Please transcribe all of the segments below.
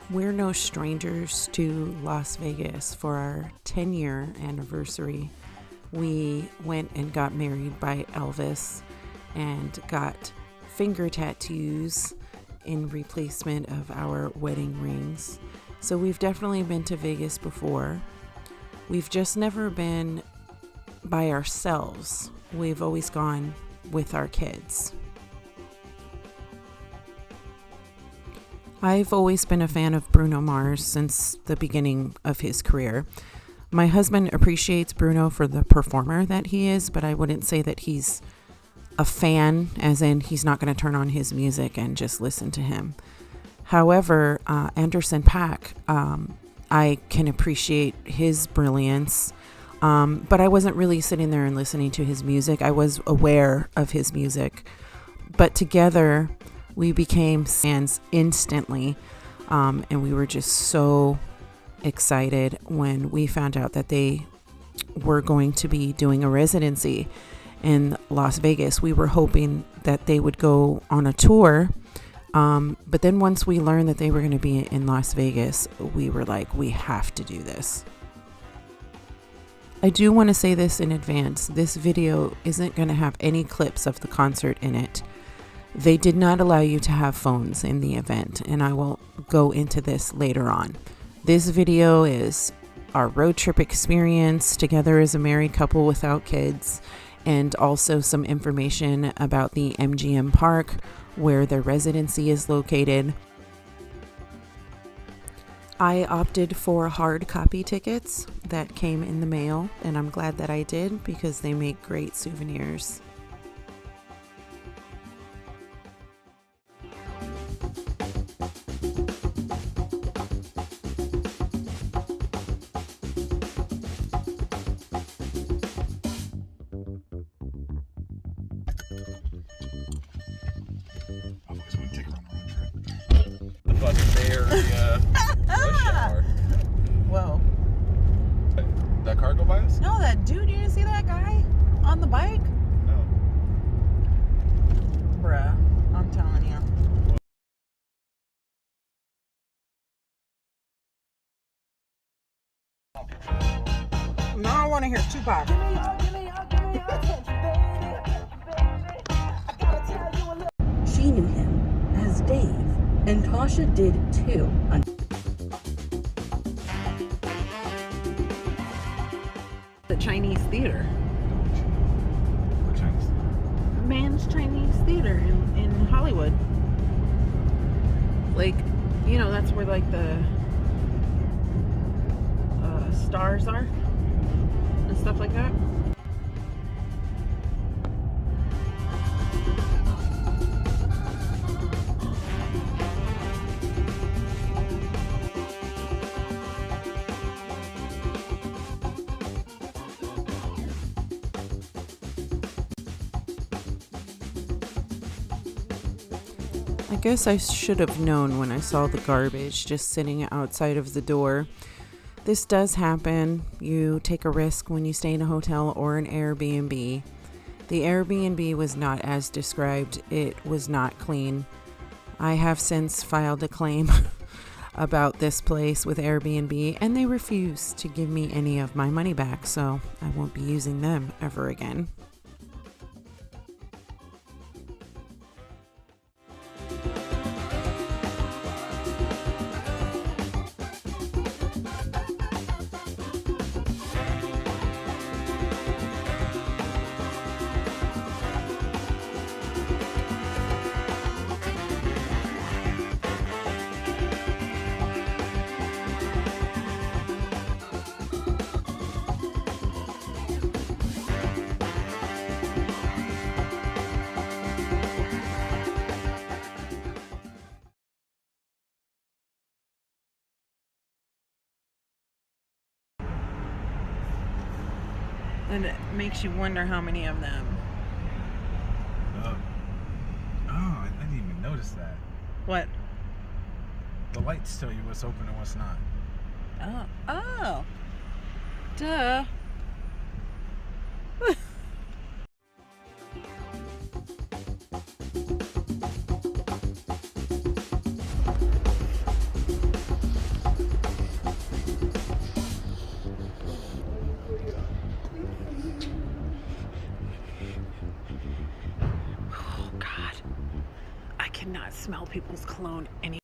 We're no strangers to Las Vegas. For our 10-year anniversary, we went and got married by Elvis and got finger tattoos in replacement of our wedding rings. So we've definitely been to Vegas before. We've just never been by ourselves. We've always gone with our kids. I've always been a fan of Bruno Mars since the beginning of his career. My husband appreciates Bruno for the performer that he is, but I wouldn't say that he's a fan, as in he's not going to turn on his music and just listen to him. However, Anderson .Paak, I can appreciate his brilliance, but I wasn't really sitting there and listening to his music. I was aware of his music, but together we became fans instantly, and we were just so excited when we found out that they were going to be doing a residency in Las Vegas. We were hoping that they would go on a tour, but then once we learned that they were going to be in Las Vegas, we were like, we have to do this. I do want to say this in advance. This video isn't going to have any clips of the concert in it. They did not allow you to have phones in the event, and I will go into this later on. This video is our road trip experience together as a married couple without kids, and also some information about the MGM Park, where their residency is located. I opted for hard copy tickets that came in the mail, and I'm glad that I did because they make great souvenirs. Whoa. That car go by us? No, that dude, you didn't see that guy on the bike? No. Bruh, I'm telling you. Now I want to hear Tupac. She knew him as Dave, and Tasha did too. The Chinese theater. What Chinese theater? Man's Chinese theater in Hollywood. Like, you know, that's where like the stars are and stuff like that. I guess I should have known when I saw the garbage just sitting outside of the door. This does happen. You take a risk when you stay in a hotel or an Airbnb. The Airbnb was not as described. It was not clean. I have since filed a claim about this place with Airbnb, and they refused to give me any of my money back, so I won't be using them ever again. And it makes you wonder how many of them. I didn't even notice that. What? The lights tell you what's open and what's not. Oh. Duh. smell people's cologne anymore.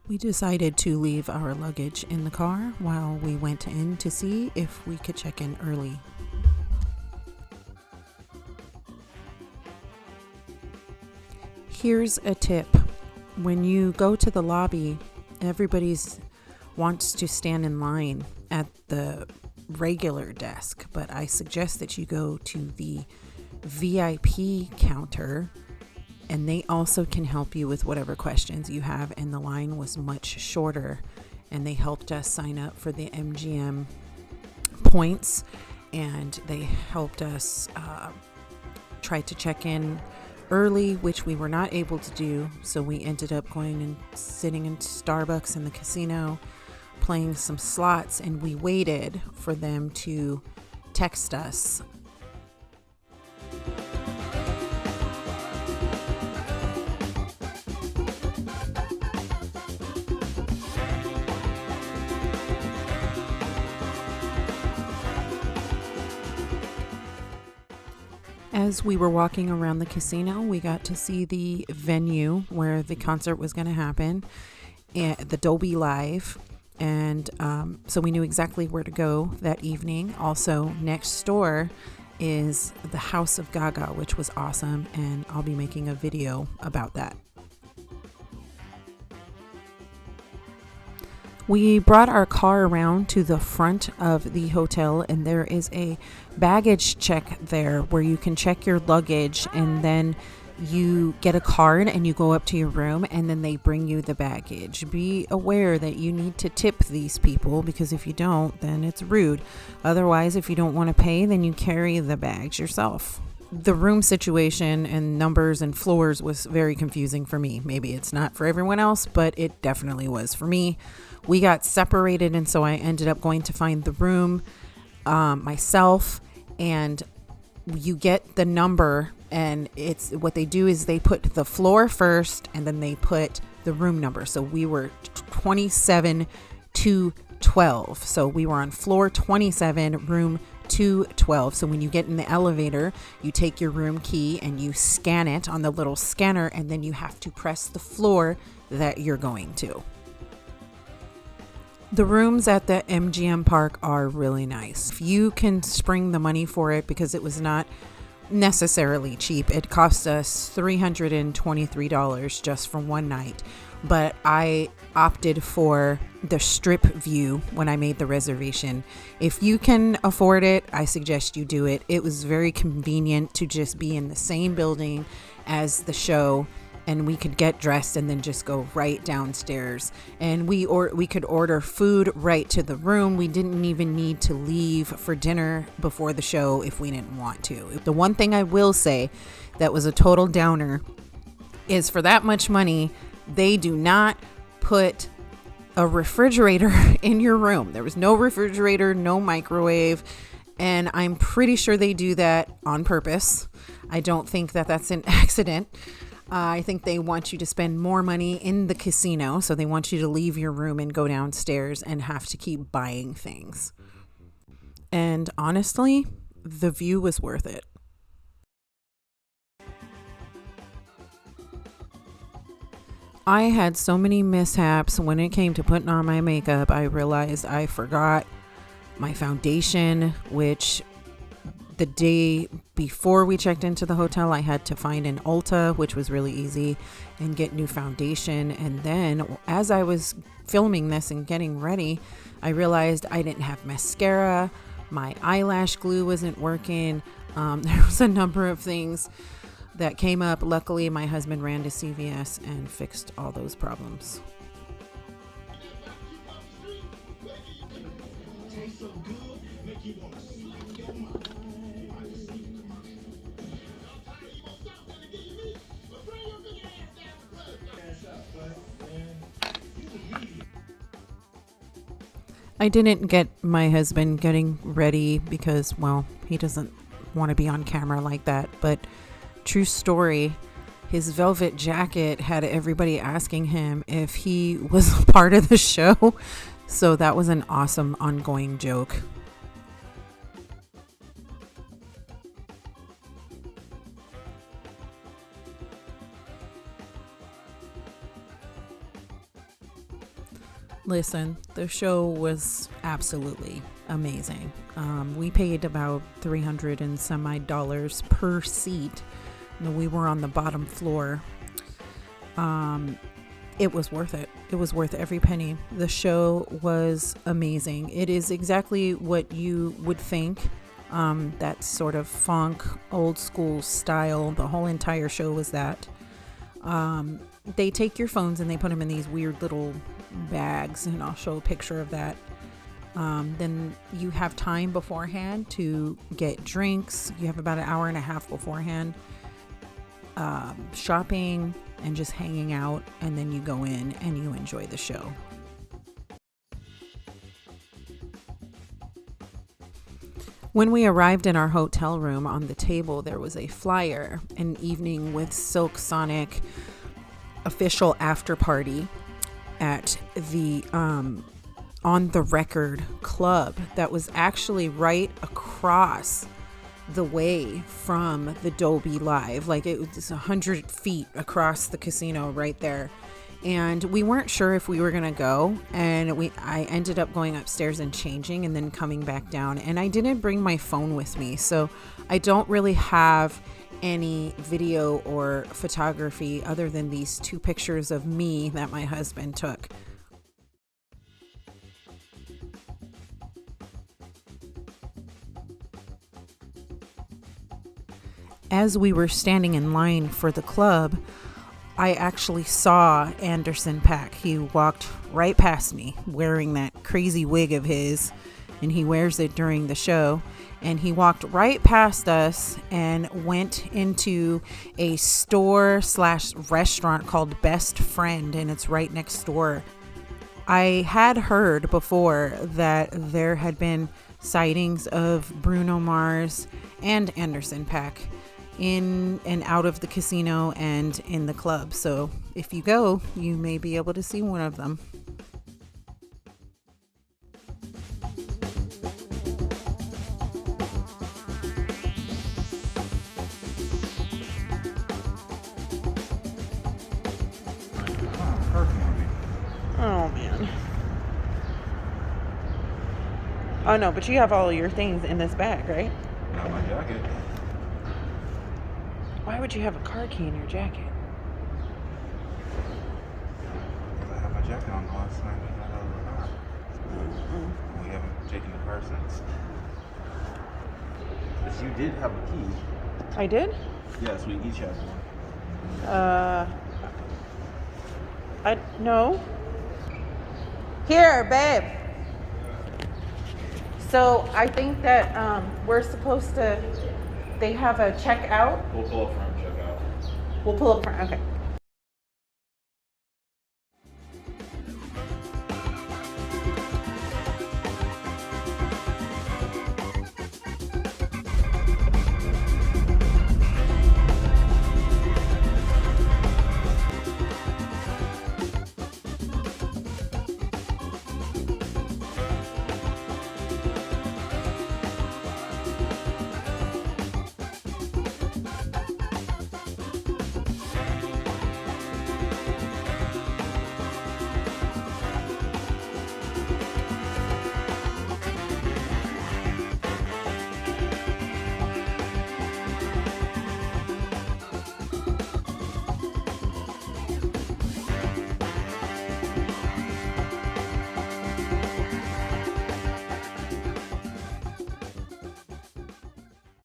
We decided to leave our luggage in the car while we went in to see if we could check in early. Here's a tip. When you go to the lobby, everybody's wants to stand in line at the regular desk, but I suggest that you go to the VIP counter, and they also can help you with whatever questions you have. And the line was much shorter, and they helped us sign up for the MGM points, and they helped us try to check in early, which we were not able to do. So we ended up going and sitting in Starbucks in the casino, playing some slots, and we waited for them to text us. As we were walking around the casino, we got to see the venue where the concert was going to happen, the Dolby Live, and so we knew exactly where to go that evening. Also, next door is the House of Gaga, which was awesome, and I'll be making a video about that. We brought our car around to the front of the hotel, and there is a baggage check there where you can check your luggage, and then you get a card and you go up to your room, and then they bring you the baggage. Be aware that you need to tip these people, because if you don't, then it's rude. Otherwise, if you don't want to pay, then you carry the bags yourself. The room situation and numbers and floors was very confusing for me. Maybe it's not for everyone else, but it definitely was for me. We got separated, and so I ended up going to find the room myself, and you get the number, and it's what they do is they put the floor first, and then they put the room number. So we were 27 to 12. So we were on floor 27, room 212. So when you get in the elevator, you take your room key and you scan it on the little scanner, and then you have to press the floor that you're going to. The rooms at the MGM park are really nice. If you can spring the money for it, because it was not necessarily cheap. It cost us $323 just for one night, but I opted for the strip view when I made the reservation. If you can afford it, I suggest you do it. It was very convenient to just be in the same building as the show, and we could get dressed and then just go right downstairs. And we could order food right to the room. We didn't even need to leave for dinner before the show if we didn't want to. The one thing I will say that was a total downer is, for that much money, they do not put a refrigerator in your room. There was no refrigerator, no microwave, and I'm pretty sure they do that on purpose. I don't think that that's an accident. I think they want you to spend more money in the casino, so they want you to leave your room and go downstairs and have to keep buying things. And honestly, the view was worth it. I had so many mishaps when it came to putting on my makeup. I realized I forgot my foundation, which the day before we checked into the hotel, I had to find an Ulta, which was really easy, and get new foundation. And then as I was filming this and getting ready, I realized I didn't have mascara. My eyelash glue wasn't working. There was a number of things that came up. Luckily, my husband ran to CVS and fixed all those problems. I didn't get my husband getting ready because, well, he doesn't want to be on camera like that. But true story, his velvet jacket had everybody asking him if he was a part of the show. So that was an awesome ongoing joke. Listen, the show was absolutely amazing. We paid about $300 and some odd dollars per seat. We were on the bottom floor. It was worth it. It was worth every penny. The show was amazing. It is exactly what you would think. That sort of funk, old school style. The whole entire show was that. They take your phones and they put them in these weird little bags, and I'll show a picture of that. Then you have time beforehand to get drinks. You have about an hour and a half beforehand, shopping and just hanging out, and then you go in and you enjoy the show. When we arrived in our hotel room, on the table there was a flyer, an evening with Silk Sonic official after party at the On the Record club that was actually right across the way from the Dolby Live. Like, it was 100 feet across the casino right there. And we weren't sure if we were gonna go, and I ended up going upstairs and changing and then coming back down, and I didn't bring my phone with me, so I don't really have any video or photography other than these two pictures of me that my husband took. As we were standing in line for the club, I actually saw Anderson .Paak. He walked right past me wearing that crazy wig of his, and he wears it during the show. And he walked right past us and went into a store/restaurant called Best Friend, and it's right next door. I had heard before that there had been sightings of Bruno Mars and Anderson .Paak in and out of the casino and in the club. So if you go, you may be able to see one of them. Oh man. Oh no, but you have all your things in this bag, right? Not my jacket. Why would you have a car key in your jacket? I have my jacket on last night. We got out of the car. We haven't taken the car since. But you did have a key. I did? Yes, we each have one. No. Here, babe. So I think that we're supposed to. They have a checkout. We'll pull up front and check out. We'll pull up front. Okay.